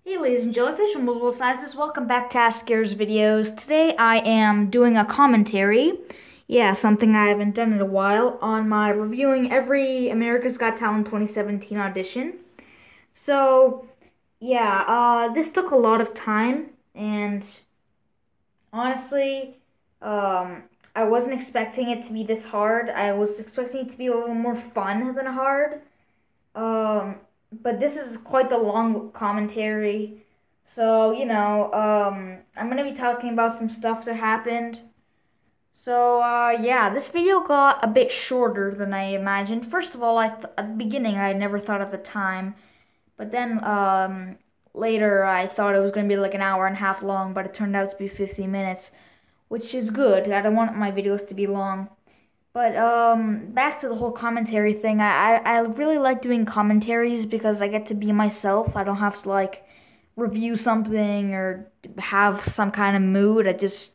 Hey ladies and jellyfish of multiple sizes, welcome back to AS.K.airy's videos. Today I am doing a commentary, something I haven't done in a while, on my reviewing every America's Got Talent 2017 audition. So, this took a lot of time, and honestly, I wasn't expecting it to be this hard. I was expecting it to be a little more fun than hard. But this is quite the long commentary. So, I'm going to be talking about some stuff that happened. So, this video got a bit shorter than I imagined. First of all, at the beginning, I never thought of the time. But then, later, I thought it was going to be like an hour and a half long, but it turned out to be 50 minutes, which is good. I don't want my videos to be long. But back to the whole commentary thing. I really like doing commentaries because I get to be myself. I don't have to review something or have some kind of mood. I just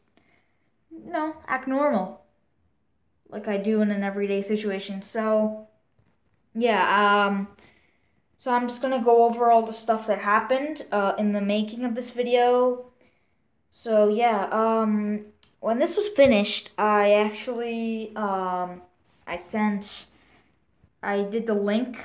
act normal like I do in an everyday situation. So so I'm just gonna go over all the stuff that happened in the making of this video. So when this was finished, I actually, I did the link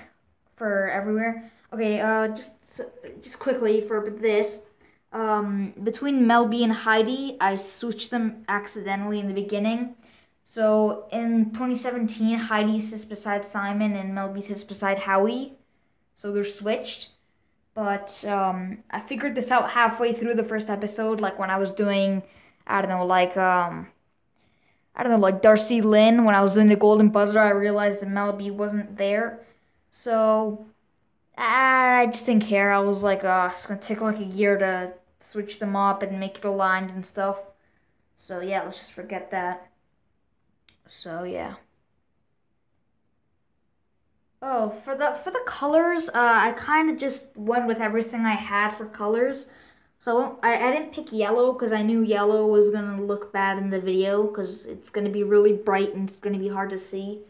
for everywhere. Okay, just quickly for this, between Mel B and Heidi, I switched them accidentally in the beginning. So in 2017, Heidi sits beside Simon and Mel B sits beside Howie. So they're switched. But I figured this out halfway through the first episode, like when I was doing, Darcy Lynn, when I was doing the golden buzzer, I realized that Mel B wasn't there. So I just didn't care. I was like, it's gonna take like a year to switch them up and make it aligned and stuff. So yeah, let's just forget that. So yeah. Oh, for the colors, I kind of just went with everything I had for colors. So I didn't pick yellow because I knew yellow was going to look bad in the video because it's going to be really bright and it's going to be hard to see.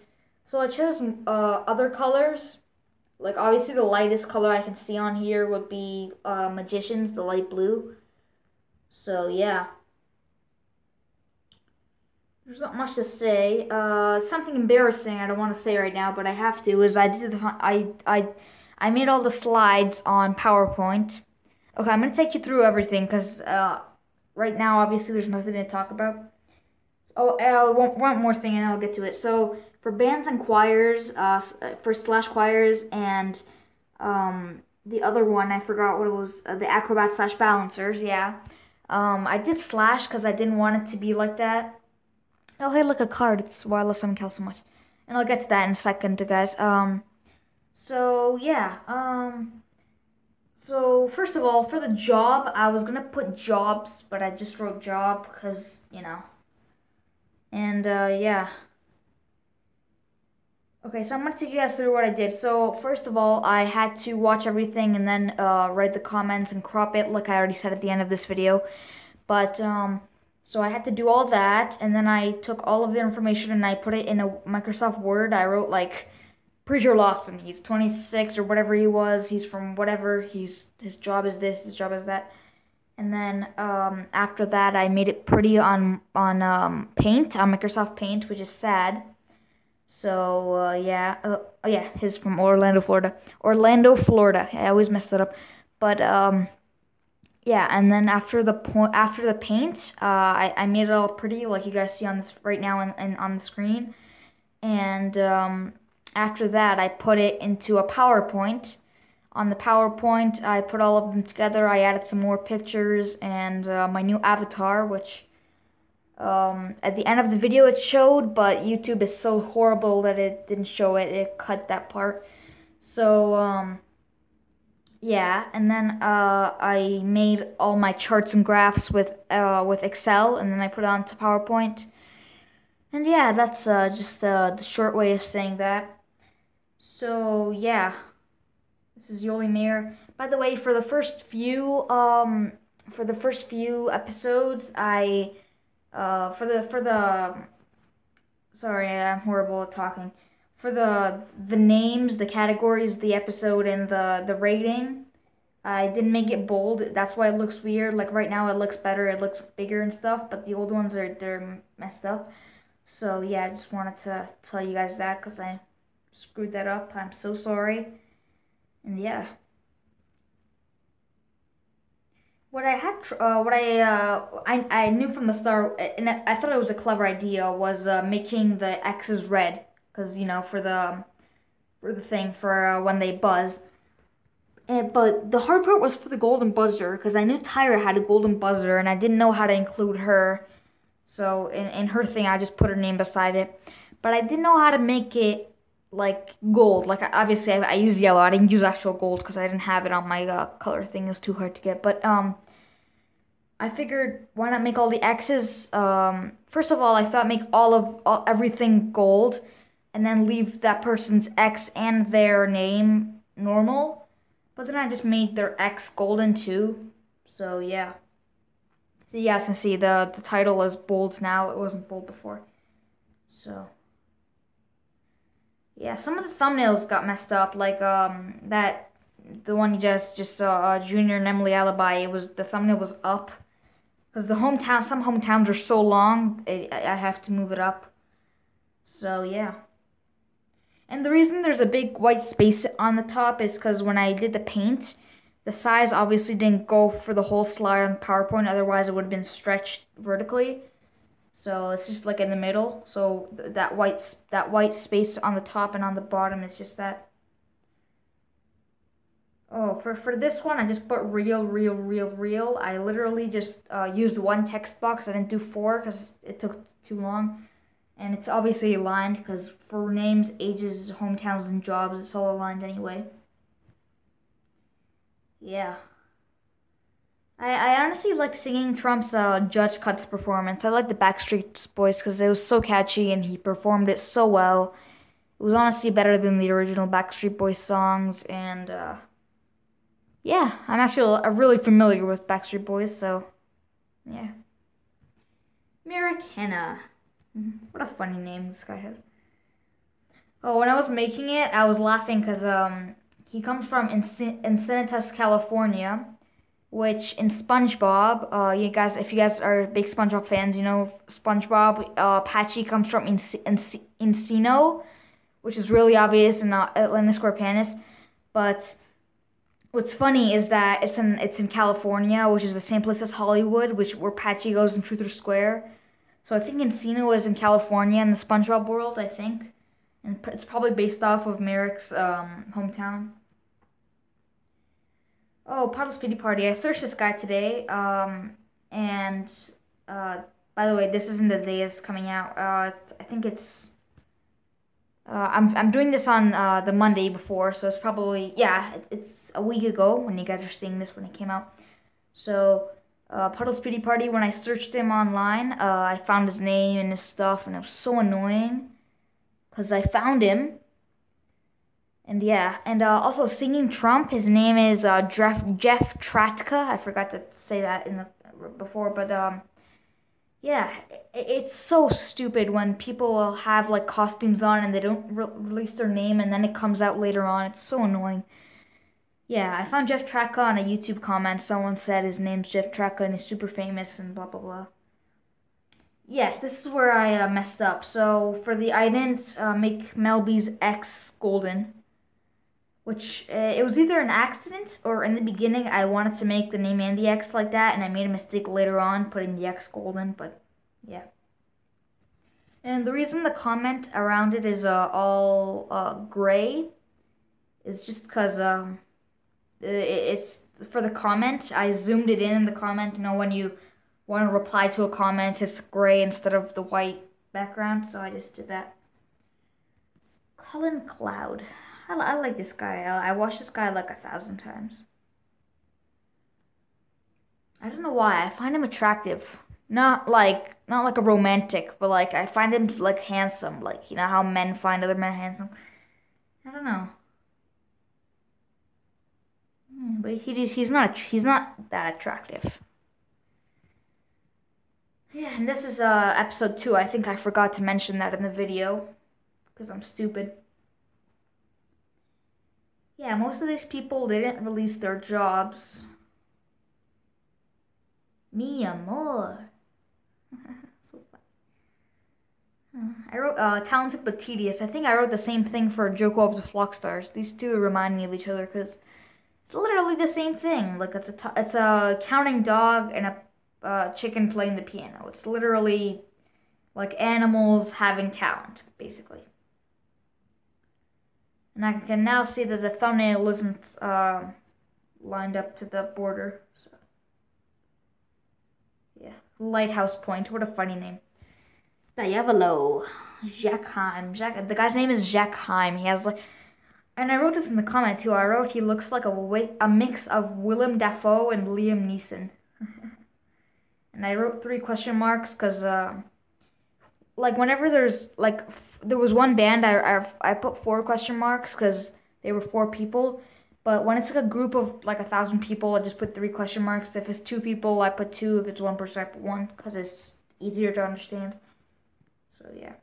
So I chose other colors. Like, obviously the lightest color I can see on here would be Magician's, the light blue. So, yeah. There's not much to say. Something embarrassing I don't want to say right now, but I have to, is I did this on, I made all the slides on PowerPoint. Okay, I'm going to take you through everything, because right now, obviously, there's nothing to talk about. Oh, one more thing, and I'll get to it. So, for bands and choirs, for Slash choirs, and the other one, I forgot what it was, the acrobat slash balancers, I did Slash, because I didn't want it to be like that. Oh, hey, look, a card. It's why I love Simon Cowell so much. And I'll get to that in a second, guys. So, first of all, for the job, I was going to put jobs, but I just wrote job because, And, Okay, so I'm going to take you guys through what I did. So, first of all, I had to watch everything and then write the comments and crop it, like I already said at the end of this video. But, so I had to do all that, and then I took all of the information and I put it in a Microsoft Word. I wrote, pretty sure LAWSON, he's 26 or whatever he was, he's from whatever, his job is this, his job is that. And then after that, I made it pretty on Paint, on Microsoft Paint, which is sad. So, he's from Orlando, Florida. Orlando, Florida. I always mess that up. But, and then after the paint, I made it all pretty, like you guys see on this right now and on the screen. And, after that, I put it into a PowerPoint. On the PowerPoint, I put all of them together. I added some more pictures and my new avatar, which at the end of the video it showed, but YouTube is so horrible that it didn't show it. It cut that part. So, and then I made all my charts and graphs with Excel, and then I put it onto PowerPoint. And yeah, that's just the short way of saying that. So, this is YOLI Mayor. By the way, for the first few episodes, sorry, I'm horrible at talking. For the names, the categories, the episode, and the rating, I didn't make it bold. That's why it looks weird. Like right now it looks better. It looks bigger and stuff, but the old ones they're messed up. So yeah, I just wanted to tell you guys that because I screwed that up. I'm so sorry. And yeah. What I knew from the start, and I thought it was a clever idea, was making the X's red, because you know for the thing for when they buzz. But the hard part was for the golden buzzer, because I knew Tyra had a golden buzzer, and I didn't know how to include her. So in her thing, I just put her name beside it. But I didn't know how to make it like gold. Like obviously, I used yellow. I didn't use actual gold because I didn't have it on my color thing. It was too hard to get. But I figured why not make all the X's. First of all, I thought make everything gold, and then leave that person's X and their name normal. But then I just made their X golden too. So yeah. So you guys can see the title is bold now. It wasn't bold before. So yeah, some of the thumbnails got messed up. Like the one you just saw, Junior and Emily Alibi. The thumbnail was up because some hometowns are so long. I have to move it up. So yeah. And the reason there's a big white space on the top is because when I did the paint, the size obviously didn't go for the whole slide on PowerPoint. Otherwise, it would have been stretched vertically. So it's just like in the middle. So that white space on the top and on the bottom is just that. Oh, for this one, I just put real. I literally just used one text box. I didn't do 4 because it took too long. And it's obviously aligned because for names, ages, hometowns, and jobs, it's all aligned anyway. Yeah. I honestly like singing Trump's Judge Cuts performance. I like the Backstreet Boys because it was so catchy and he performed it so well. It was honestly better than the original Backstreet Boys songs. And yeah, I'm actually really familiar with Backstreet Boys, so yeah. Americana. What a funny name this guy has. Oh, when I was making it, I was laughing because he comes from Encinitas, California, which in SpongeBob, if you guys are big SpongeBob fans, you know SpongeBob, Patchy comes from Encino, which is really obvious in Atlanta Square Panis. But what's funny is that it's in California, which is the same place as Hollywood, where Patchy goes in Truth or Square. So I think Encino is in California in the SpongeBob world, I think. And it's probably based off of Merrick's hometown. Oh, Puddles Pity Party. I searched this guy today. And by the way, this isn't the day it's coming out. I think it's... I'm doing this on the Monday before, so it's probably... Yeah, it's a week ago when you guys are seeing this when it came out. So... Puddles Pity Party, when I searched him online, I found his name and his stuff, and it was so annoying, because I found him, and yeah, and also Singing Trump, his name is Jeff Tratka. I forgot to say that before, but yeah, it's so stupid when people will have like costumes on and they don't release their name, and then it comes out later on. It's so annoying. Yeah, I found Jeff Tratka on a YouTube comment. Someone said his name's Jeff Tratka and he's super famous and blah, blah, blah. Yes, this is where I messed up. So, I didn't make Melby's X golden. Which, it was either an accident or in the beginning I wanted to make the name and the X like that. And I made a mistake later on putting the X golden, but yeah. And the reason the comment around it is all gray is just because... it's for the comment. I zoomed it in the comment. You know, when you want to reply to a comment, it's gray instead of the white background. So I just did that. Colin Cloud. I like this guy. I watched this guy like 1,000 times. I don't know why. I find him attractive. Not like a romantic, but like I find him like handsome. Like, you know how men find other men handsome. I don't know. But he's not that attractive. Yeah, and this is episode 2. I think I forgot to mention that in the video because I'm stupid. Yeah, most of these people, they didn't release their jobs. Mi amor. So funny. I wrote Talented but Tedious. I think I wrote the same thing for Joko of the Flock Stars. These two remind me of each other because it's literally the same thing. Like it's a counting dog and a chicken playing the piano. It's literally like animals having talent, basically. And I can now see that the thumbnail isn't lined up to the border. So. Yeah, Lighthouse Point. What a funny name. Diavolo. Jacques Heim. The guy's name is Jacques Heim. He has like, and I wrote this in the comment too. I wrote he looks like a mix of Willem Dafoe and Liam Neeson. And I wrote 3 question marks because like whenever there's like there was one band I put 4 question marks because they were 4 people. But when it's like a group of like 1,000 people, I just put 3 question marks. If it's 2 people, I put 2. If it's 1 person, I put 1 because it's easier to understand. So yeah.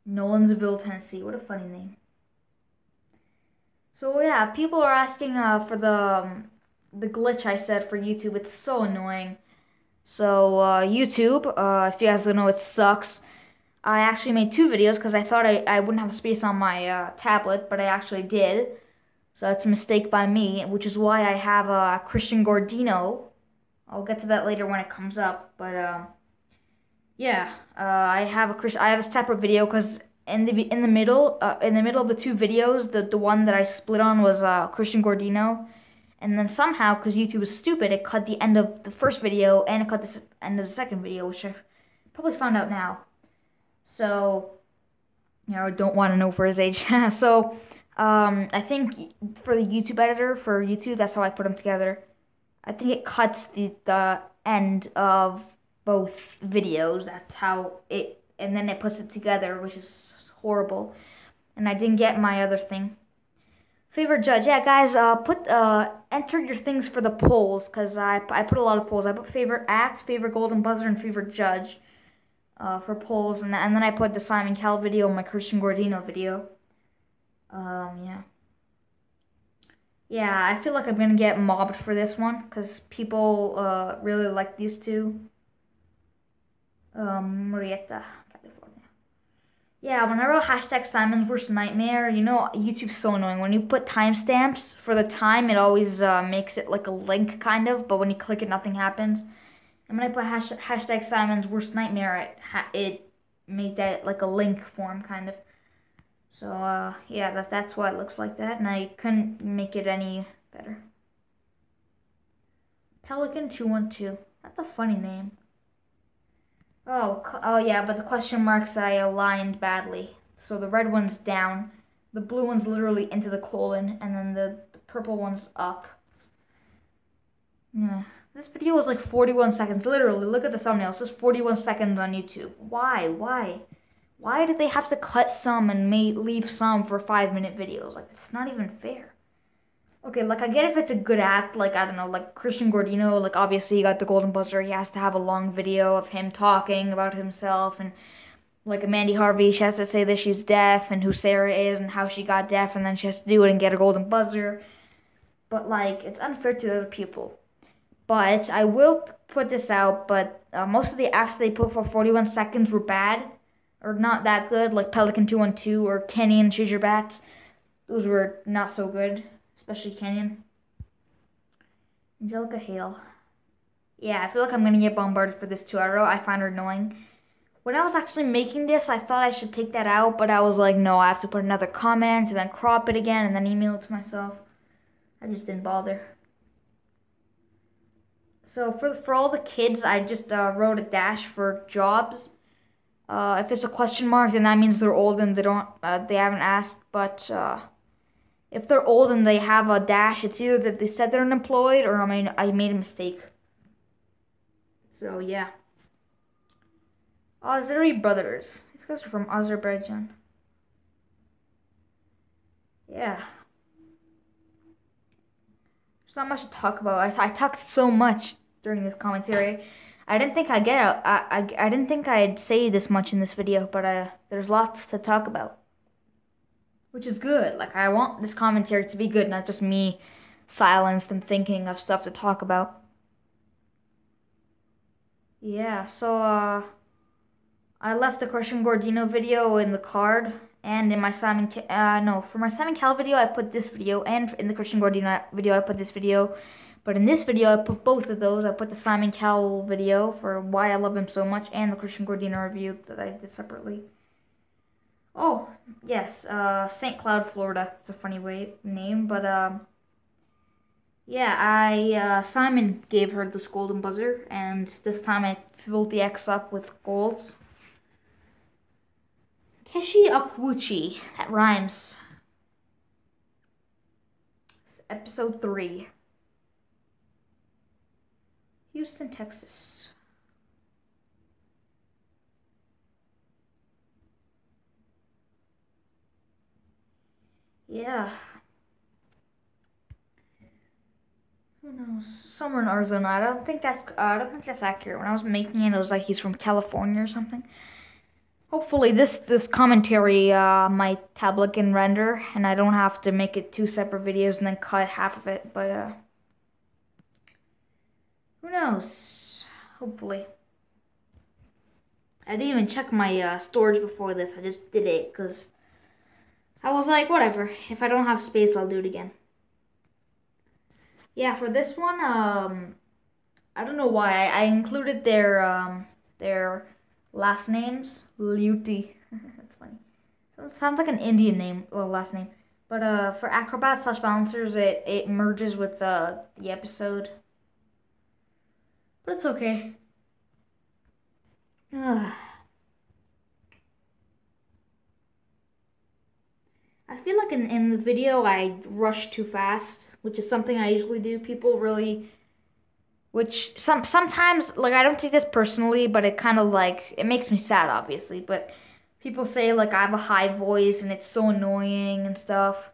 Nolensville, Tennessee. What a funny name. So yeah, people are asking for the glitch I said for YouTube. It's so annoying. So YouTube, if you guys don't know, it sucks. I actually made 2 videos because I thought I wouldn't have space on my tablet, but I actually did. So that's a mistake by me, which is why I have Christian Gordino. I'll get to that later when it comes up, but yeah, I have a separate video because in the middle of the 2 videos, the one that I split on was Christian Gordino. And then somehow, because YouTube is stupid, it cut the end of the first video and it cut the end of the second video, which I probably found out now. So, you know, don't want to know for his age. So, I think for the YouTube editor, for YouTube, that's how I put them together. I think it cuts the end of both videos. That's how it, and then it puts it together, which is horrible. And I didn't get my other thing. Favorite judge, yeah, guys. Enter your things for the polls because I put a lot of polls. I put favorite act, favorite golden buzzer, and favorite judge for polls, and then I put the Simon Cowell video and my Christian Gordino video. Yeah, I feel like I'm gonna get mobbed for this one because people really like these 2. Marietta, California. Yeah, when I wrote hashtag Simon's Worst Nightmare, you know, YouTube's so annoying. When you put timestamps for the time, it always makes it like a link, kind of, but when you click it, nothing happens. And when I put hashtag Simon's Worst Nightmare, it made that like a link form, kind of. So, yeah, that's why it looks like that, and I couldn't make it any better. Pelican212. That's a funny name. Oh yeah, but the question marks I aligned badly. So the red one's down, the blue one's literally into the colon, and then the purple one's up. Yeah. This video was like 41 seconds. Literally, look at the thumbnail. It says 41 seconds on YouTube. Why? Why did they have to cut some and leave some for 5-minute videos? Like, it's not even fair. Okay, like, I get if it's a good act, like, I don't know, like Christian Gordino, like, obviously he got the golden buzzer, he has to have a long video of him talking about himself, and, like, Mandy Harvey, she has to say that she's deaf, and who Sarah is, and how she got deaf, and then she has to do it and get a golden buzzer. But, like, it's unfair to the other people. But, I will put this out, but most of the acts they put for 41 seconds were bad, or not that good, like Pelican212 or Kenny and Choose Your Bats. Those were not so good. Especially Canyon. Angelica Hale. Yeah, I feel like I'm going to get bombarded for this too. I find her annoying. When I was actually making this, I thought I should take that out, but I was like, no, I have to put another comment and then crop it again and then email it to myself. I just didn't bother. So for all the kids, I just wrote a dash for jobs. If it's a question mark, then that means they're old and they haven't asked, but if they're old and they have a dash, it's either that they said they're unemployed or I made a mistake. So, yeah. Azeri brothers. These guys are from Azerbaijan. Yeah. There's not much to talk about. I talked so much during this commentary. I didn't think I didn't think I'd say this much in this video, but there's lots to talk about. which is good. Like, I want this commentary to be good, not just me silenced and thinking of stuff to talk about. Yeah, so, I left the Christian Gordino video in the card, and in my for my Simon Cowell video, I put this video, and in the Christian Gordino video, I put this video. But in this video, I put both of those. I put the Simon Cowell video for why I love him so much, and the Christian Gordino review that I did separately. Oh, yes, St. Cloud, Florida. It's a funny name, but, yeah, Simon gave her this golden buzzer, and this time I filled the X up with golds. Keshi Akuchi. That rhymes. Episode 3. Houston, Texas. Yeah. Who knows? Somewhere in Arizona. I don't think that's accurate. When I was making it, it was like he's from California or something. Hopefully this commentary my tablet can render, and I don't have to make it 2 separate videos and then cut half of it. But who knows? Hopefully. I didn't even check my storage before this. I just did it because I was like, whatever. If I don't have space, I'll do it again. Yeah, for this one, I don't know why I included their last names. Liuti. That's funny. So it sounds like an Indian name, or last name. But for acrobats / balancers, it merges with the episode. But it's okay. I feel like in the video I rushed too fast, which is something I usually do. People really, which sometimes, like, I don't take this personally, but it kind of like, it makes me sad, obviously. But people say like I have a high voice and it's so annoying and stuff.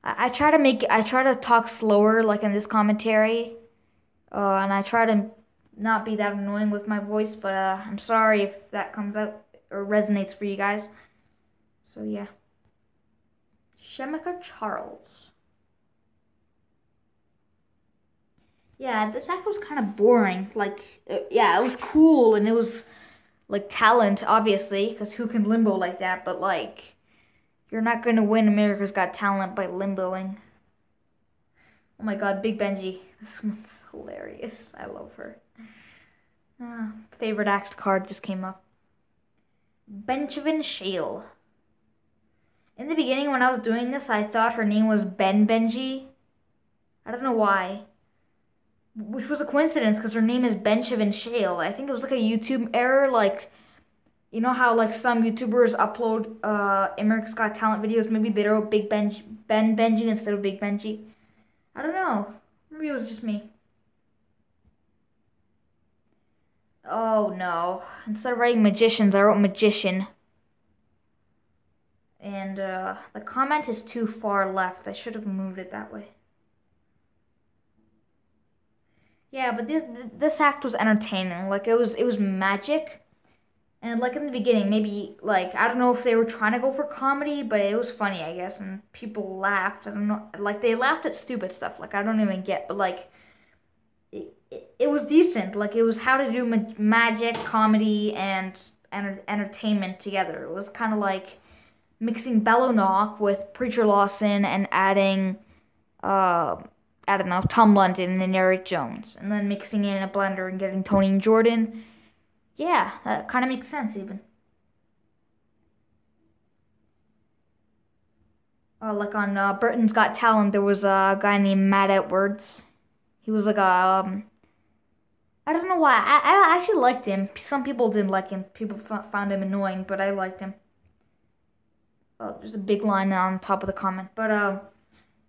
I try to talk slower, like in this commentary, and I try to not be that annoying with my voice. But I'm sorry if that comes out or resonates for you guys. So yeah. Shemika Charles. Yeah, this act was kind of boring. Like, yeah, it was cool and it was like talent, obviously, because who can limbo like that? But like, you're not gonna win America's Got Talent by limboing. Oh my God, Big Benji. This one's hilarious. I love her. Favorite act card just came up. Benjamin Shale. In the beginning, when I was doing this, I thought her name was Benji. I don't know why. Which was a coincidence, because her name is Benjamin Shale. I think it was like a YouTube error, like, you know how like some YouTubers upload America's Got Talent videos, maybe they wrote Benji instead of Big Benji. I don't know. Maybe it was just me. Oh no. Instead of writing magicians, I wrote magician. And the comment is too far left. I should have moved it that way. Yeah, but this act was entertaining. Like, it was magic. And like in the beginning, maybe like, I don't know if they were trying to go for comedy, but it was funny, I guess, and people laughed. I don't know, like they laughed at stupid stuff. Like, I don't even get, but like it was decent. Like, it was how to do magic, comedy, and entertainment together. It was kind of like mixing Bello Knock with Preacher Lawson and adding, I don't know, Tom London and Eric Jones. And then mixing it in a blender and getting Tony and Jordan. Yeah, that kind of makes sense even. Like on Britain's Got Talent, there was a guy named Matt Edwards. He was like a, I don't know why. I actually liked him. Some people didn't like him. People found him annoying, but I liked him. Oh, there's a big line on top of the comment. But,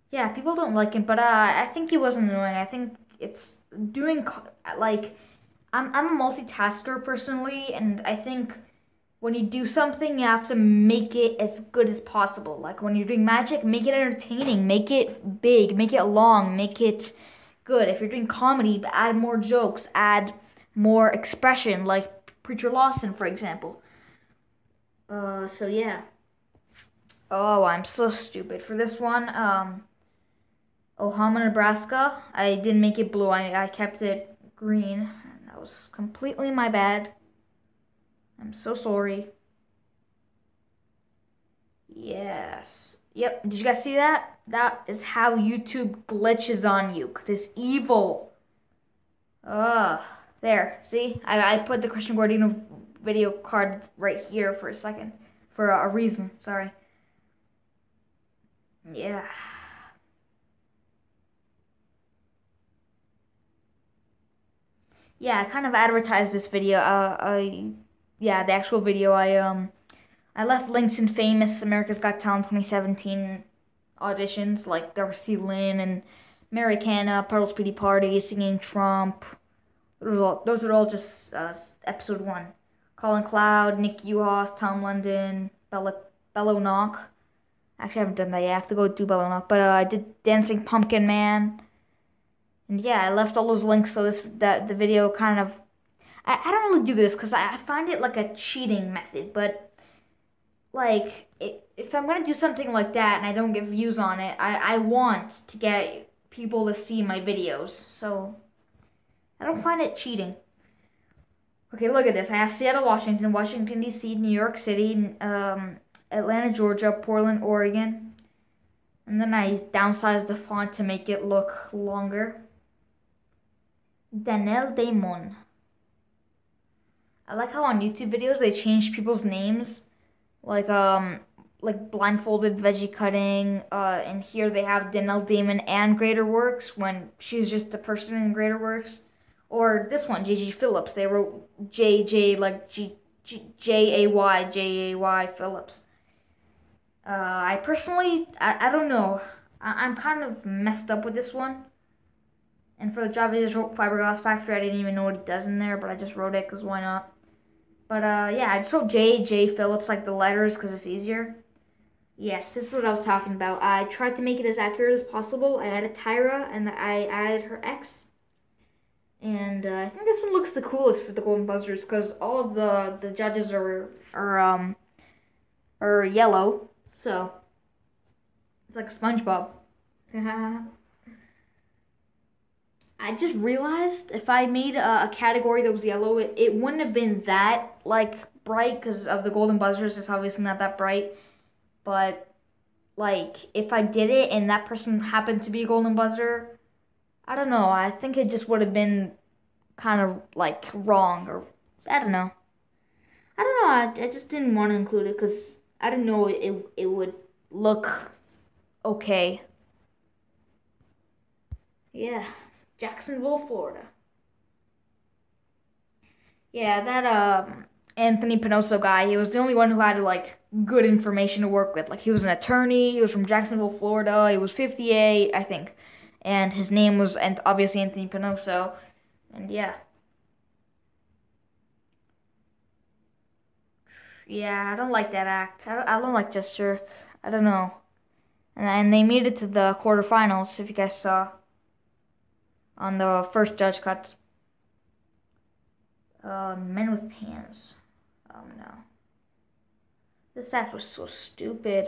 yeah, people don't like him. But I think he wasn't annoying. I think it's doing, like, I'm a multitasker personally. And I think when you do something, you have to make it as good as possible. Like, when you're doing magic, make it entertaining. Make it big. Make it long. Make it good. If you're doing comedy, add more jokes. Add more expression. Like Preacher Lawson, for example. So, yeah. Oh, I'm so stupid for this one. Omaha, Nebraska. I didn't make it blue. I kept it green. And that was completely my bad. I'm so sorry. Yes. Yep. Did you guys see that? That is how YouTube glitches on you, because it's evil. Ugh. There. See? I put the Christian Guardino video card right here for a second. For a reason. Sorry. Yeah. Yeah, I kind of advertised this video. Yeah, the actual video. I left links in famous America's Got Talent 2017 auditions like DARCY, LYNNE, and Americana, Puddles Pretty Party, Singing Trump. Those are all just episode 1. Colin Cloud, Nick UHAS, Tom London, Bello Knock. Actually, I haven't done that yet. I have to go do Bello Knock. But I did Dancing Pumpkin Man. And yeah, I left all those links so the video kind of... I don't really do this because I find it like a cheating method. But, like, if I'm going to do something like that and I don't get views on it, I want to get people to see my videos. So, I don't find it cheating. Okay, look at this. I have Seattle, Washington, Washington, D.C., New York City, Atlanta, Georgia, Portland, Oregon. And then I downsized the font to make it look longer. Danelle Damon. I like how on YouTube videos they change people's names. Like blindfolded veggie cutting. And here they have Danelle Damon and Greater Works when she's just a person in Greater Works. Or this one, J.G. Phillips. They wrote J.J. like J.A.Y. Phillips. I personally, I don't know. I'm kind of messed up with this one. And for the job, I just wrote Fiberglass Factory. I didn't even know what it does in there, but I just wrote it because why not? But yeah, I just wrote J.J. Phillips, like the letters, because it's easier. Yes, this is what I was talking about. I tried to make it as accurate as possible. I added Tyra, and I added her ex. And I think this one looks the coolest for the Golden Buzzers because all of the judges are yellow, so it's like SpongeBob. I just realized if I made a category that was yellow, it wouldn't have been that like bright because of the Golden Buzzers. It's obviously not that bright, but like if I did it and that person happened to be a Golden Buzzer, I don't know. I think it just would have been kind of like wrong, or I don't know. I just didn't want to include it because I didn't know it would look okay. Yeah, Jacksonville, Florida. Yeah, that Anthony Pinoso guy, he was the only one who had like good information to work with. Like he was an attorney, he was from Jacksonville, Florida, he was 58, I think. And his name was obviously Anthony Pinoso. And yeah. Yeah, I don't like that act. I don't like Gesture. I don't know. And they made it to the quarterfinals, if you guys saw. On the first judge cut. Men with Pants. Oh no. This act was so stupid.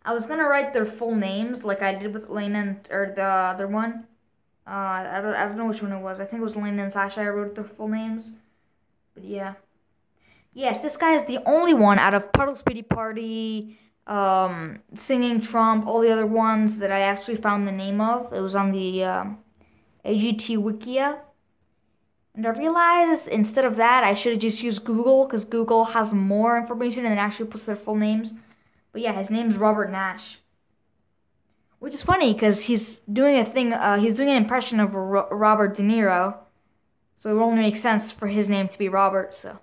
I was gonna write their full names like I did with ELENA or the other one. I don't know which one it was. I think it was ELENA and SASHA. I wrote their full names. But yeah. Yes, this guy is the only one out of Puddles Pretty Party, Singing Trump, all the other ones that I actually found the name of. It was on the AGT Wikia. And I realized instead of that, I should have just used Google because Google has more information and it actually puts their full names. But yeah, his name's Robert Nash. Which is funny because he's doing he's doing an impression of Robert De Niro. So it only makes sense for his name to be Robert, so.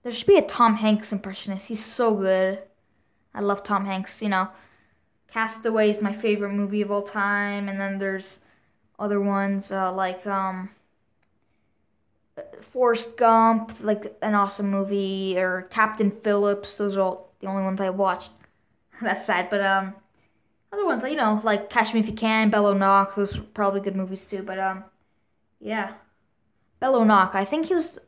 There should be a Tom Hanks impressionist. He's so good. I love Tom Hanks, you know. Castaway is my favorite movie of all time. And then there's other ones like Forrest Gump, like an awesome movie, or Captain Phillips. Those are all the only ones I watched. That's sad, but other ones, you know, like Catch Me If You Can, Bello Knock. Those are probably good movies too. But yeah, Bello Knock. I think he was.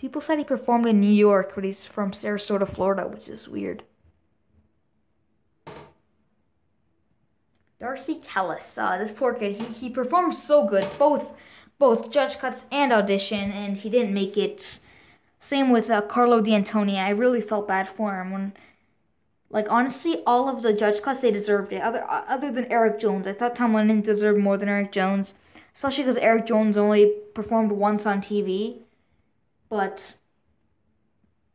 People said he performed in New York, but he's from Sarasota, Florida, which is weird. DARCY CALLUS. This poor kid, he performed so good, both judge cuts and audition, and he didn't make it. Same with Carlo D'Antonia. I really felt bad for him when, like, honestly, all of the judge cuts, they deserved it. Other than Eric Jones, I thought Tom Lennon deserved more than Eric Jones, especially because Eric Jones only performed once on TV. But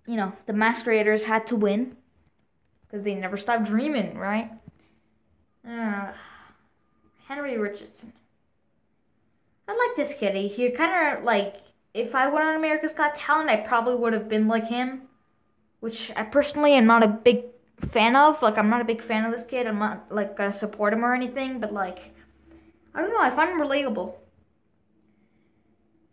you know, the Masqueraders had to win because they never stopped dreaming, right? Henry Richardson. I like this kid. He kind of like, if I went on America's Got Talent, I probably would have been like him, which I personally am not a big fan of. Like, I'm not a big fan of this kid. I'm not like gonna support him or anything, but like, I don't know. I find him relatable.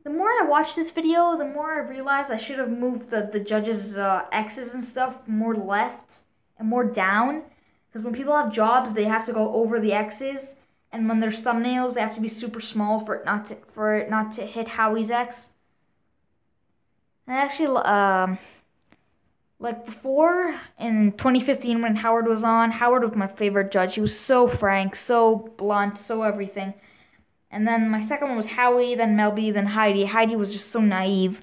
The more I watch this video, the more I realize I should have moved the judges' X's and stuff more left and more down. Because when people have jobs, they have to go over the X's, and when there's thumbnails, they have to be super small for it not to hit Howie's X. And actually, like before in 2015 when Howard was on, Howard was my favorite judge. He was so frank, so blunt, so everything. And then my second one was Howie, then Mel B, then Heidi. Heidi was just so naive,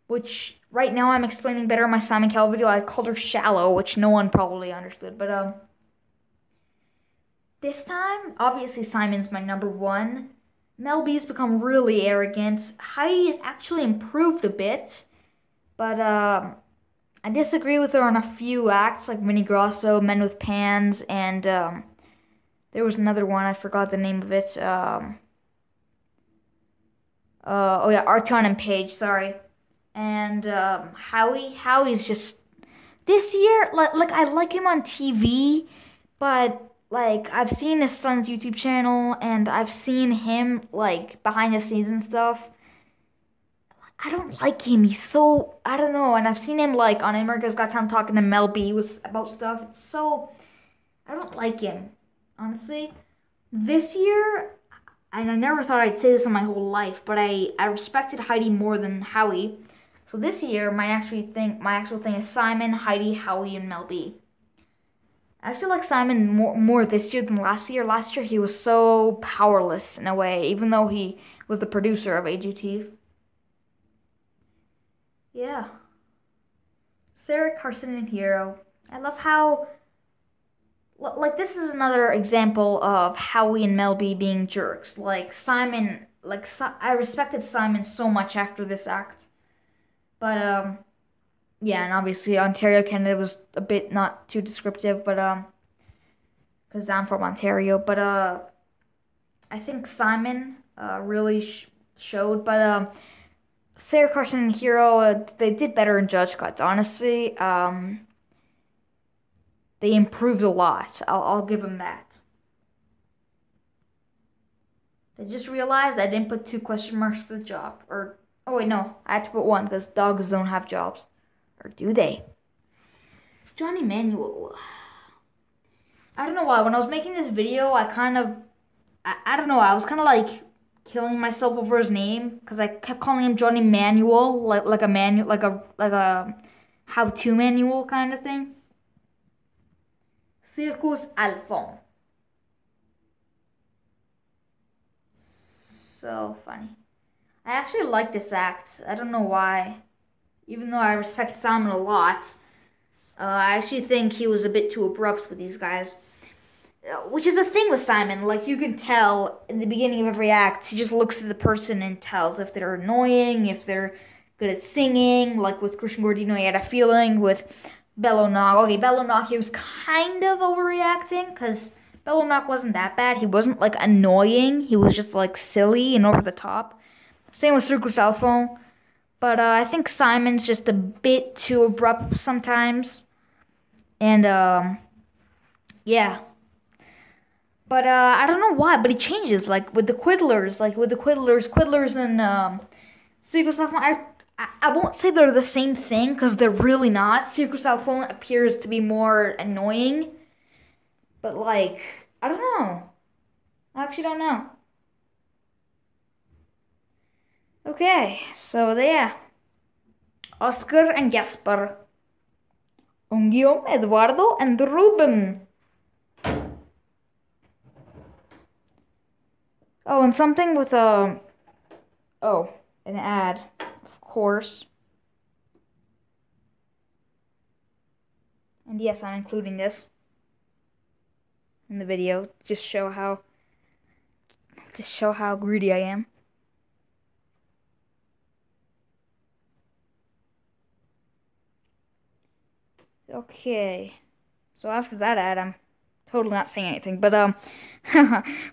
which right now I'm explaining better in my Simon Cowell video. I called her shallow, which no one probably understood. But this time, obviously Simon's my number one. Mel B's become really arrogant. Heidi has actually improved a bit, but I disagree with her on a few acts, like Vinny Grosso, Men with Pans, and there was another one, I forgot the name of it. Oh yeah, Arton and Paige, sorry. And Howie's just, this year, like I like him on TV, but like I've seen his son's YouTube channel, and I've seen him like behind the scenes and stuff. I don't like him. He's so, I don't know. And I've seen him like on America's Got Talent talking to Mel B about stuff. It's so, I don't like him, honestly. This year, and I never thought I'd say this in my whole life, but I respected Heidi more than Howie. So this year, my actual thing is Simon, Heidi, Howie, and Mel B. I actually like Simon more this year than last year. Last year, he was so powerless in a way, even though he was the producer of AGT. Yeah. Sarah, Carson, and Hero. I love how, like, this is another example of Howie and Mel B being jerks. Like, Simon, like, I respected Simon so much after this act. But, yeah, and obviously Ontario, Canada was a bit not too descriptive, but, because I'm from Ontario. But, I think Simon, really showed, but, Sarah, Carson, and Hero, they did better in judge cuts, honestly. They improved a lot. I'll give them that. They just realized I didn't put 2 question marks for the job. Or, oh wait, no. I had to put 1 because dogs don't have jobs. Or do they? Johnny Manuel. I don't know why. When I was making this video, I kind of, I don't know. I was kind of like killing myself over his name because I kept calling him Johnny Manuel, like a how-to manual kind of thing. Circus Alphon. So funny. I actually like this act. I don't know why. Even though I respect Simon a lot, I actually think he was a bit too abrupt with these guys. Which is a thing with Simon. Like, you can tell in the beginning of every act, he just looks at the person and tells if they're annoying, if they're good at singing. Like with Christian Gordino, he had a feeling. With Bellonock, okay, Bellonock, he was kind of overreacting, because Bellonock wasn't that bad. He wasn't, like, annoying. He was just, like, silly and over the top. Same with Circus Alphon. But I think Simon's just a bit too abrupt sometimes. And, yeah. But, I don't know why, but he changes, like, with the Quiddlers, Quiddlers and, Circus Alphon, I won't say they're the same thing, because they're really not. Circus Alphon appears to be more annoying, but, like, I don't know. I actually don't know. Okay, so, yeah. Oscar and Jasper. Ungio, Eduardo, and Ruben. Oh, and something with an ad, of course. And yes, I'm including this in the video. Just show how greedy I am. Okay. So after that ad, I'm totally not saying anything. But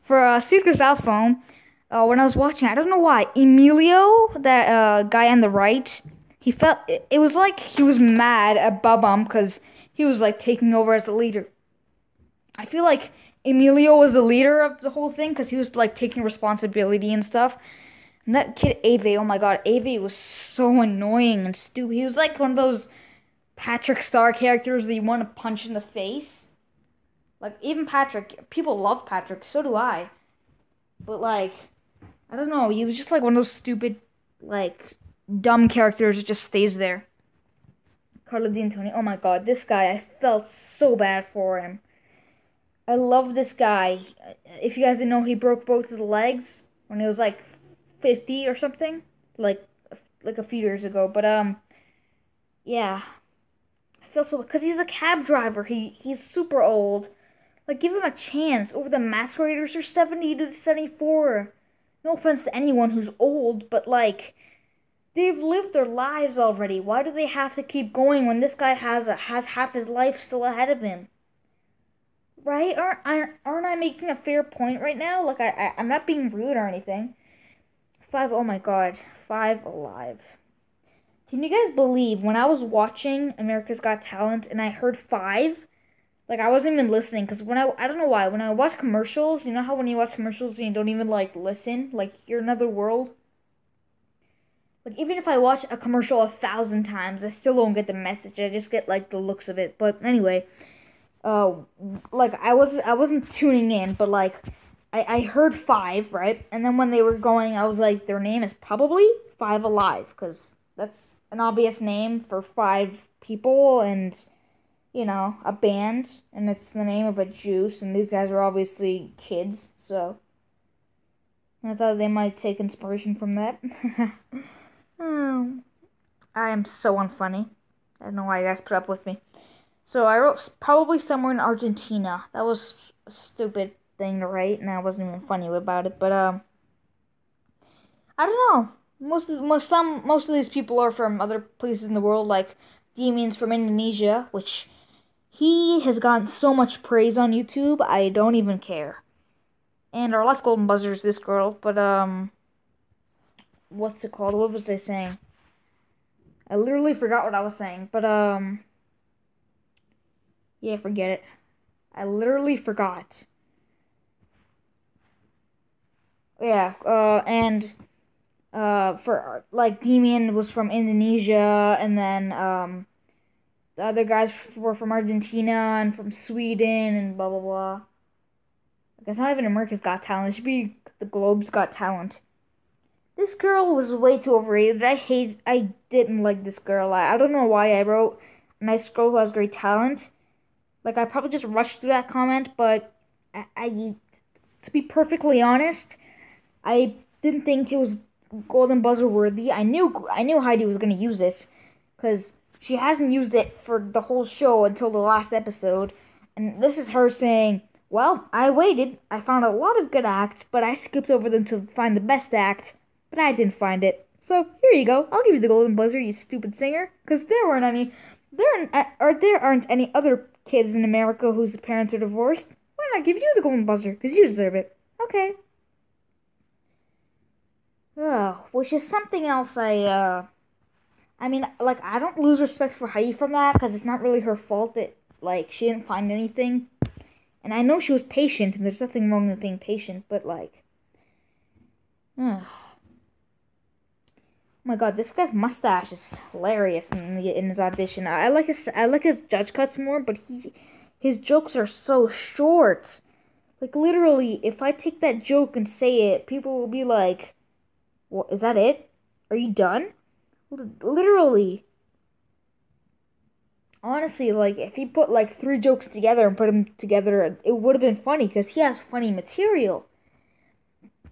for Secret's phone, when I was watching, I don't know why, Emilio, that guy on the right, he felt it was like he was mad at Bubum because he was like taking over as the leader. I feel like Emilio was the leader of the whole thing because he was like taking responsibility and stuff. And that kid Avie, oh my god, Avie was so annoying and stupid. He was like one of those Patrick Star characters that you want to punch in the face. Like, even Patrick, people love Patrick, so do I. But like, I don't know, he was just like one of those stupid, like, dumb characters that just stays there. Carlo D'Antoni, oh my god, this guy, I felt so bad for him. I love this guy. If you guys didn't know, he broke both his legs when he was like 50 or something. Like a few years ago. But, yeah. I feel so, because he's a cab driver. He's super old. Like, give him a chance. Over the Masqueraders are 70 to 74. No offense to anyone who's old, but like, they've lived their lives already. Why do they have to keep going when this guy has half his life still ahead of him? Right? Aren't I making a fair point right now? Like, I'm not being rude or anything. Oh my god, 5 alive. Can you guys believe when I was watching America's Got Talent and I heard 5? Like, I wasn't even listening, because when I don't know why, when I watch commercials, you know how when you watch commercials and you don't even, like, listen? Like, you're in another world? Like, even if I watch a commercial 1,000 times, I still don't get the message. I just get, like, the looks of it. But anyway, like, I wasn't tuning in, but, like, I heard 5, right? And then when they were going, I was like, their name is probably 5 Alive, because that's an obvious name for 5 people, and, you know, a band, and it's the name of a juice, and these guys are obviously kids, so I thought they might take inspiration from that. I am so unfunny. I don't know why you guys put up with me. So I wrote probably somewhere in Argentina. That was a stupid thing to write, and I wasn't even funny about it. But I don't know. Most of these people are from other places in the world, like Damien's from Indonesia, which he has gotten so much praise on YouTube. I don't even care. And our last golden buzzer is this girl, but what's it called? What was I saying? I literally forgot what I was saying, but yeah, forget it. I literally forgot. Yeah, for, like, Damien was from Indonesia, and then, the other guys were from Argentina, and from Sweden, and blah, blah, blah. Like, it's not even America's Got Talent, it should be the Globe's Got Talent. This girl was way too overrated. I didn't like this girl. I don't know why I wrote a nice girl who has great talent. Like, I probably just rushed through that comment, but I to be perfectly honest, I didn't think it was golden buzzer worthy. I knew Heidi was gonna use it, because she hasn't used it for the whole show until the last episode. And this is her saying, well, I waited. I found a lot of good acts, but I skipped over them to find the best act. But I didn't find it. So, here you go. I'll give you the golden buzzer, you stupid singer. Because there aren't any other kids in America whose parents are divorced. Why not give you the golden buzzer? Because you deserve it. Okay. Which is something else I mean, like, I don't lose respect for Heidi from that. Because it's not really her fault that, like, she didn't find anything. And I know she was patient, and there's nothing wrong with being patient. But, like, oh my god, this guy's mustache is hilarious in his audition. I like his judge cuts more, but his jokes are so short. Like, literally, if I take that joke and say it, people will be like, "What, is that it? Are you done?" Literally, honestly, like, if he put, like, 3 jokes together and put them together, it would have been funny, because he has funny material.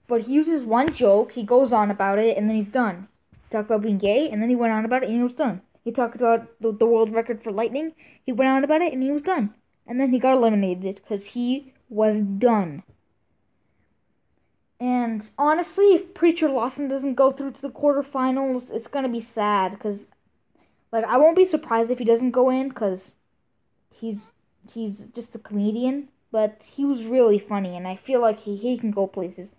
But he uses one joke, he goes on about it, and then he's done. He talked about being gay, and then he went on about it, and he was done. He talked about the world record for lightning, he went on about it, and he was done. And then he got eliminated, because he was done. And honestly, if Preacher Lawson doesn't go through to the quarterfinals, it's gonna be sad, because, like, I won't be surprised if he doesn't go in, because he's just a comedian, but he was really funny, and I feel like he can go places.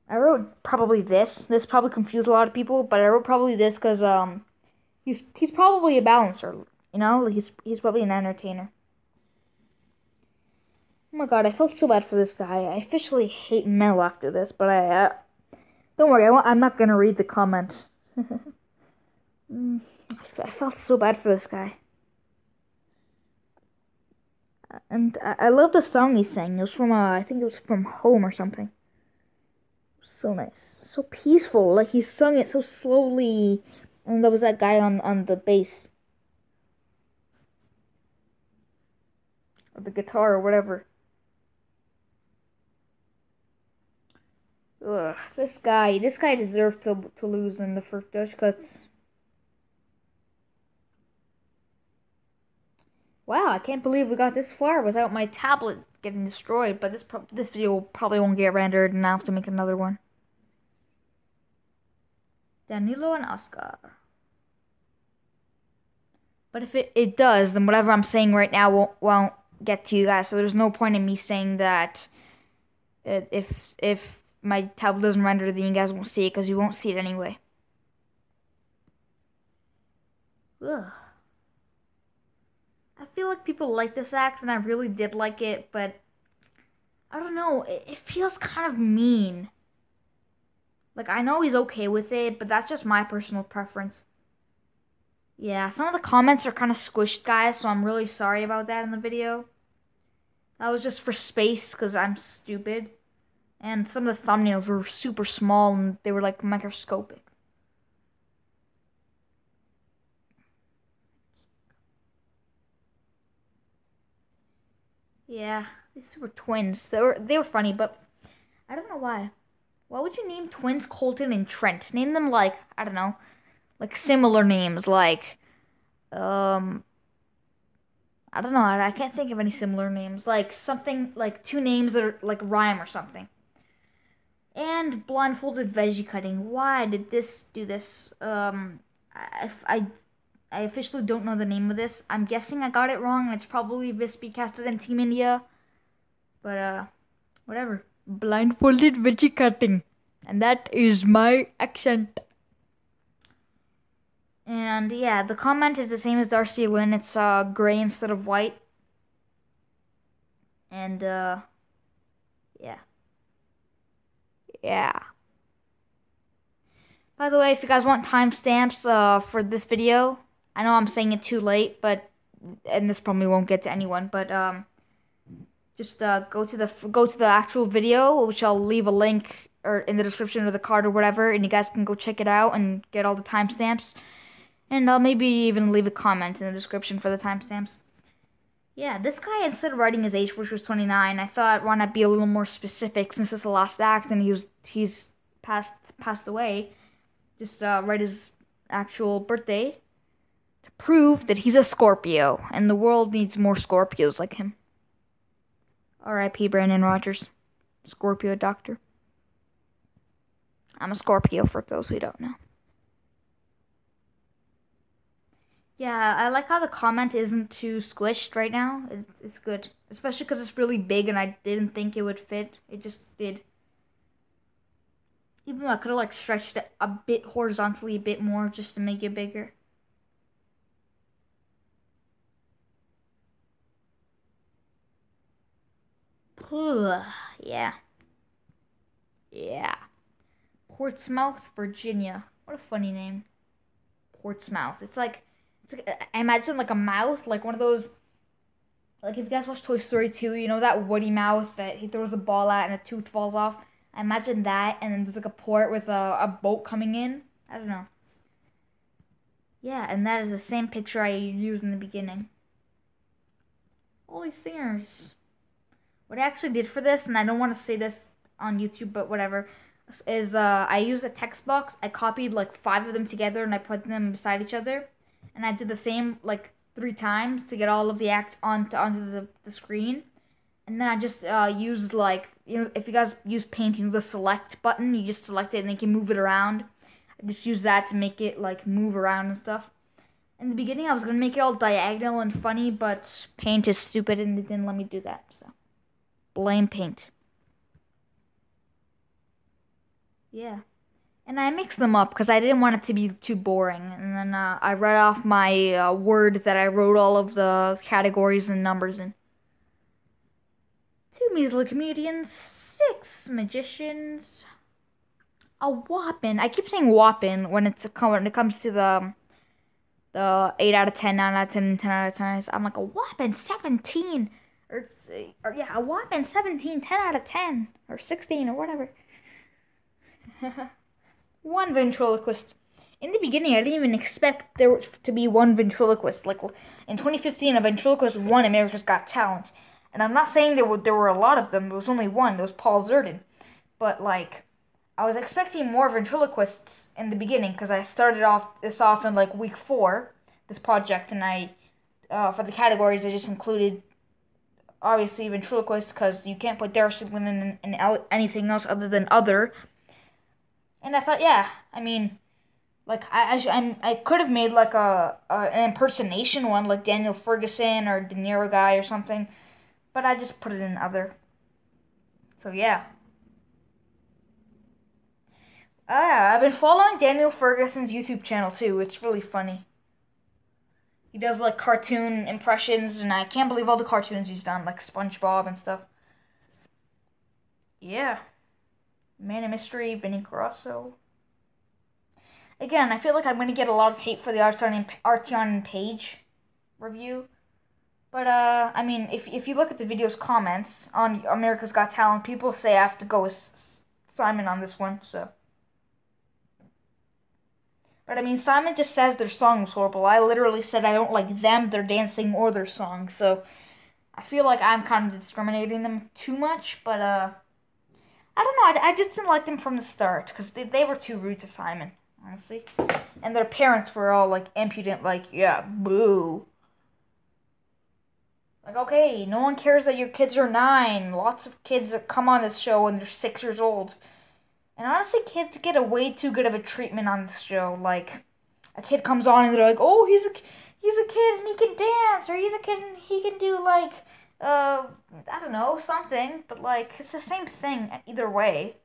I wrote probably this. This probably confused a lot of people, but I wrote probably this because he's probably a balancer, you know? Like he's probably an entertainer. Oh my god, I felt so bad for this guy. I officially hate Mel after this, but don't worry, I'm not gonna read the comment. I felt so bad for this guy. And I love the song he sang. It was from I think it was from Home or something. So nice, so peaceful. Like he sung it so slowly, and there was that guy on the bass, or the guitar, or whatever. Ugh, this guy deserved to lose in the first Dutch cuts. Wow, I can't believe we got this far without my tablet getting destroyed, but this video probably won't get rendered, and I'll have to make another one. Danilo and Oscar. But if it does, then whatever I'm saying right now won't get to you guys, so there's no point in me saying that if my tablet doesn't render, then you guys won't see it, because you won't see it anyway. Ugh. I feel like people like this act, and I really did like it, but I don't know, it feels kind of mean. Like, I know he's okay with it, but that's just my personal preference. Yeah, some of the comments are kind of squished, guys, so I'm really sorry about that in the video. That was just for space, because I'm stupid. And some of the thumbnails were super small, and they were, like, microscopic. Yeah, these were twins. They were funny, but I don't know why. Why would you name twins Colton and Trent? Name them like, I don't know, like similar names, like I don't know, I can't think of any similar names. Like something like 2 names that are like rhyme or something. And blindfolded veggie cutting. Why did this do this? I officially don't know the name of this. I'm guessing I got it wrong, and it's probably Vispy casted in Team India. But, whatever. Blindfolded veggie cutting. And that is my accent. And, yeah, the comment is the same as Darcy Lynn. It's, gray instead of white. And, yeah. Yeah. By the way, if you guys want timestamps, for this video, I know I'm saying it too late, and this probably won't get to anyone, but just go to the actual video, which I'll leave a link or in the description or the card or whatever, and you guys can go check it out and get all the timestamps. And I'll maybe even leave a comment in the description for the timestamps. Yeah, this guy, instead of writing his age, which was 29, I thought why not be a little more specific, since it's the last act and he's passed away. Just write his actual birthday to prove that he's a Scorpio, and the world needs more Scorpios like him. R.I.P. Brandon Rogers, Scorpio doctor. I'm a Scorpio, for those who don't know. Yeah, I like how the comment isn't too squished right now. It's good, especially because it's really big, and I didn't think it would fit. It just did. Even though I could have like stretched it a bit horizontally, a bit more, just to make it bigger. Yeah. Yeah. Portsmouth, Virginia. What a funny name. Portsmouth. It's like I imagine like a mouth, like one of those, like if you guys watch Toy Story 2, you know that Woody mouth that he throws a ball at and a tooth falls off? I imagine that, and then there's like a port with a boat coming in. I don't know. Yeah, and that is the same picture I used in the beginning. Holy singers. What I actually did for this, and I don't want to say this on YouTube, but whatever, is I used a text box. I copied like 5 of them together and I put them beside each other. And I did the same like 3 times to get all of the acts onto the screen. And then I just used like, you know, if you guys use Paint, you know the select button, you just select it and you can move it around. I just use that to make it like move around and stuff. In the beginning, I was going to make it all diagonal and funny, but Paint is stupid and it didn't let me do that. So, blame Paint. Yeah. And I mixed them up because I didn't want it to be too boring. And then I read off my word that I wrote all of the categories and numbers in. 2 measly comedians, 6 magicians, a whopping, I keep saying whopping when it comes to the 8 out of 10, 9 out of 10, and 10 out of 10. I'm like, a whopping 17. Or yeah, a whopping 17, 10 out of 10. Or 16, or whatever. 1 ventriloquist. In the beginning, I didn't even expect there to be 1 ventriloquist. Like, in 2015, a ventriloquist won America's Got Talent. And I'm not saying there were a lot of them. There was only one. There was Paul Zerdin. But, like, I was expecting more ventriloquists in the beginning because I started this off in, like, week 4, this project. And I, for the categories, I just included, obviously, ventriloquists because you can't put Darcy, LYNNE, and anything else other than other. And I thought, yeah, I mean, like, I could have made, like, an impersonation one, like Daniel Ferguson or DENIRO guy or something. But I just put it in other. So, yeah. I've been following Daniel Ferguson's YouTube channel, too. It's really funny. He does, like, cartoon impressions, and I can't believe all the cartoons he's done, like SpongeBob and stuff. Yeah. Man of Mystery, Vinny Grosso. Again, I feel like I'm going to get a lot of hate for the Artion Page review. But, I mean, if you look at the video's comments on America's Got Talent, people say I have to go with Simon on this one, so. But, I mean, Simon just says their song was horrible. I literally said I don't like them, their dancing, or their song, so I feel like I'm kind of discriminating them too much, but, I don't know, I just didn't like them from the start, because they were too rude to Simon, honestly. And their parents were all, like, impudent, like, yeah, boo. Like, okay, no one cares that your kids are 9. Lots of kids that come on this show when they're 6 years old. And honestly, kids get a way too good of a treatment on this show. Like, a kid comes on and they're like, oh, he's a kid and he can dance. Or he's a kid and he can do, like, I don't know, something. But, like, it's the same thing either way.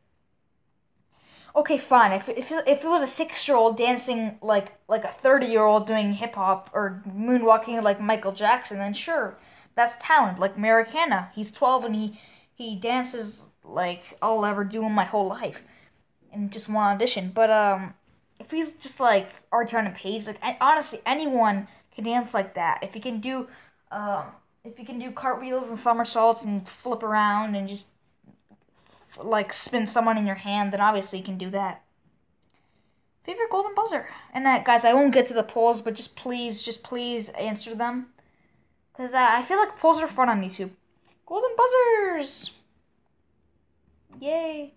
Okay, fine. If it was a 6-year-old dancing like a 30-year-old doing hip-hop or moonwalking like Michael Jackson, then sure. That's talent, like Merrick Hanna. He's 12 and he dances like I'll ever do in my whole life. And just one audition. But if he's just like Artion and Page, like honestly anyone can dance like that. If you can do cartwheels and somersaults and flip around and just like spin someone in your hand, then obviously you can do that. Favorite golden buzzer. And guys, I won't get to the polls, but just please answer them. Because I feel like polls are fun on YouTube. Golden buzzers! Yay.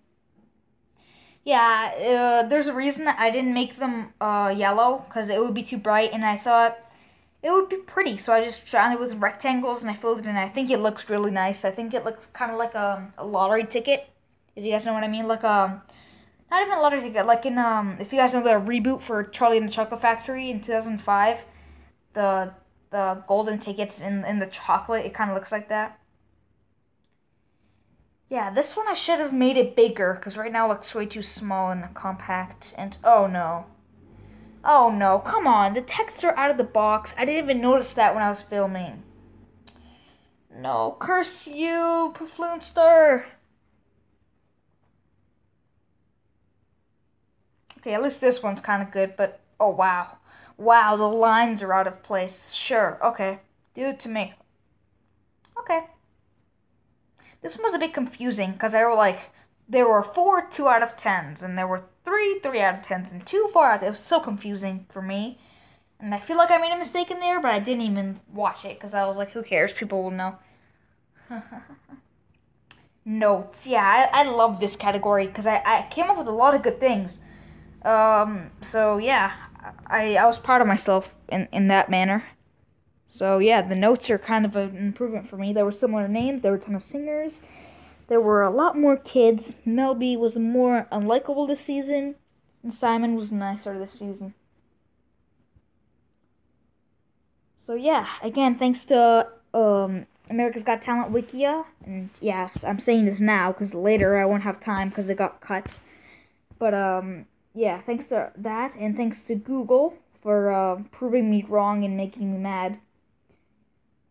Yeah, there's a reason I didn't make them yellow. Because it would be too bright. And I thought it would be pretty. So I just surrounded it with rectangles and I filled it in. I think it looks really nice. I think it looks kind of like a lottery ticket. If you guys know what I mean. Like not even a lottery ticket. Like in, if you guys know the reboot for Charlie and the Chocolate Factory in 2005. The golden tickets in the chocolate, it kind of looks like that. Yeah, this one I should have made it bigger, because right now it looks way too small and compact, and oh no. Oh no, come on, the texts are out of the box. I didn't even notice that when I was filming. No, curse you, Pafloonster. Okay, at least this one's kind of good, but oh wow. Wow, the lines are out of place. Sure, okay. Do it to me. Okay. This one was a bit confusing, because there were 4 2 out of 10s, and there were 3 3 out of 10s, and 2 4 out of 10s. It was so confusing for me. And I feel like I made a mistake in there, but I didn't even watch it because I was like, who cares? People will know. Notes. Yeah, I love this category because I came up with a lot of good things. So yeah, I was proud of myself in that manner. So yeah, the notes are kind of an improvement for me. There were similar names, there were a ton of singers, there were a lot more kids. Melby was more unlikable this season, and Simon was nicer this season. So yeah, again, thanks to America's Got Talent Wikia, and yes, I'm saying this now because later I won't have time because it got cut. But yeah, thanks to that, and thanks to Google for proving me wrong and making me mad.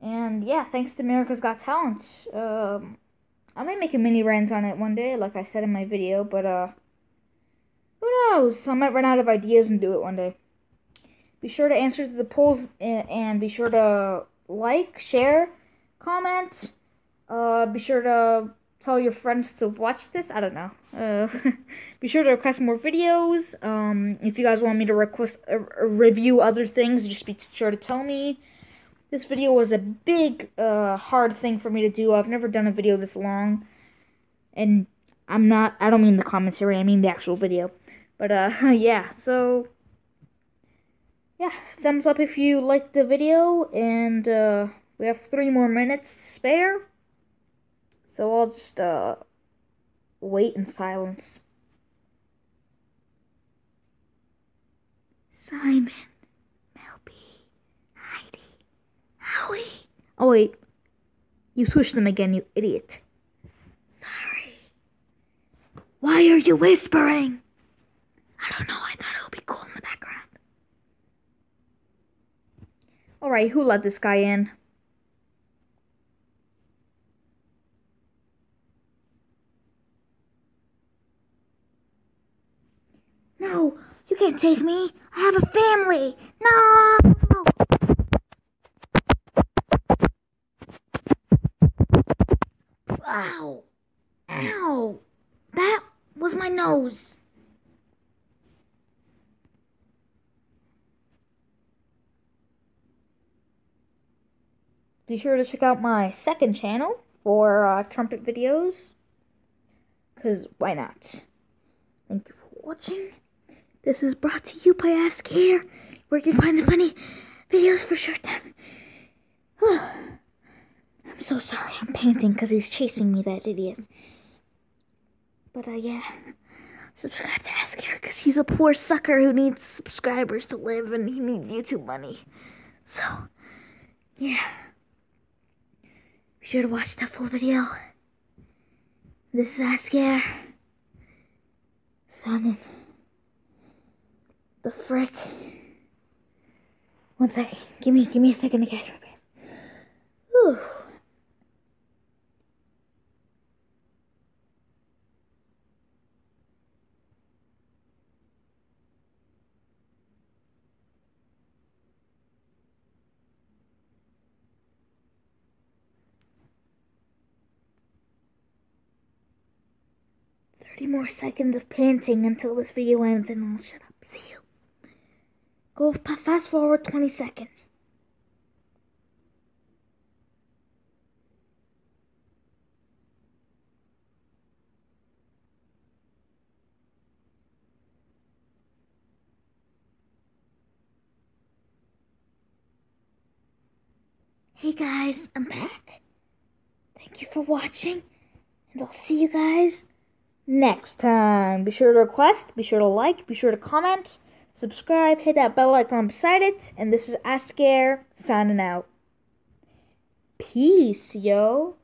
And yeah, thanks to America's Got Talent. I might make a mini rant on it one day, like I said in my video, but who knows? I might run out of ideas and do it one day. Be sure to answer to the polls and be sure to like, share, comment. Be sure to tell your friends to watch this. I don't know. Be sure to request more videos. If you guys want me to request review other things, just be sure to tell me. This video was a big, hard thing for me to do. I've never done a video this long. And I don't mean the commentary, I mean the actual video. But, yeah, so, yeah, thumbs up if you liked the video. And, we have 3 more minutes to spare. So I'll just, wait in silence. Simon. Howie. Oh, wait. You switched them again, you idiot. Sorry. Why are you whispering? I don't know. I thought it would be cool in the background. Alright, who let this guy in? No, you can't take me. I have a family. No! Ow. Ow. That was my nose. Be sure to check out my second channel for trumpet videos. Because why not? Thank you for watching. This is brought to you by AZERI, where you can find the funny videos for short time. I'm so sorry, I'm painting because he's chasing me, that idiot. But, yeah. Subscribe to AZERI because he's a poor sucker who needs subscribers to live and he needs YouTube money. So, yeah. Be sure to watch that full video. This is AZERI. Signing. The frick. 1 second. Give me a second to catch my breath. Whew. More seconds of panting until this video ends and I'll shut up. See you. Go fast forward 20 seconds. Hey guys, I'm back. Thank you for watching and I'll see you guys next time. Be sure to request, be sure to like, be sure to comment, subscribe, hit that bell icon beside it, and this is AZERI signing out. Peace, yo.